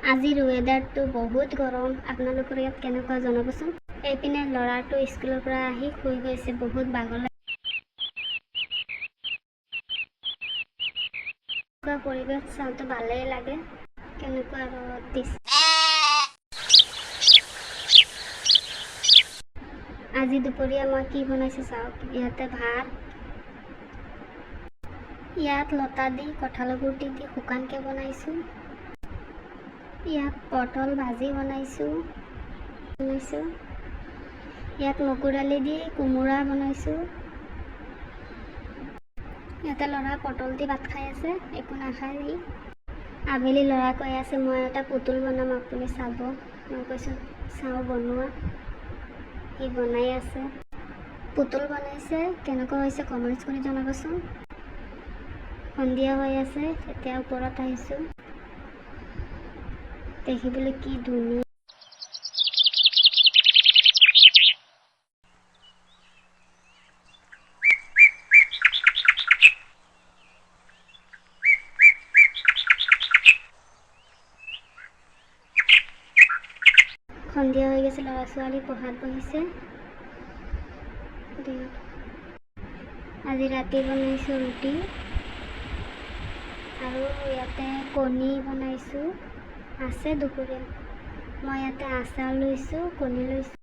আজিৰ ৱেডাৰটো বহুত গৰম। আপোনালোকৰ ইয়াত কেনেকুৱা জনাবচোন। এইপিনে ল'ৰাটো স্কুলৰ পৰা আহি শুই গৈছে, বহুত ভাগৰ লাগে। পৰিৱেশ চাওঁতে ভালেই লাগে। কেনেকুৱা ৰ'দ দিছে। আজি দুপৰীয়া মই কি বনাইছোঁ চাওক। ইয়াতে ভাত, ইয়াত লতা দি কঁঠালৰ গুটি দি শুকানকৈ বনাইছোঁ। ইয়াত পটল ভাজি বনাইছোঁ। ইয়াত মগুৰ দালি দি কোমোৰা বনাইছোঁ। ইয়াতে ল'ৰা পটল দি ভাত খাই আছে, একো নাখায় ই। আবেলি ল'ৰা কৈ আছে মই এটা পুতুল বনাম, আপুনি চাব। মই কৈছোঁ চাওঁ বনোৱা। সি বনাই আছে, পুতুল বনাইছে। কেনেকুৱা হৈছে কমেণ্টছ কৰি জনাবচোন। সন্ধিয়া হৈ আছে, এতিয়া ওপৰত আহিছোঁ। দেখিবলৈ কি ধুনীয়া। সন্ধিয়া হৈ গৈছে, ল'ৰা ছোৱালী পঢ়াত বহিছে। আজি ৰাতি বনাইছোঁ ৰুটি আৰু ইয়াতে কণী বনাইছোঁ। আছে দুপৰীয়া। মই ইয়াতে আচাৰ লৈছোঁ, কণী লৈছোঁ।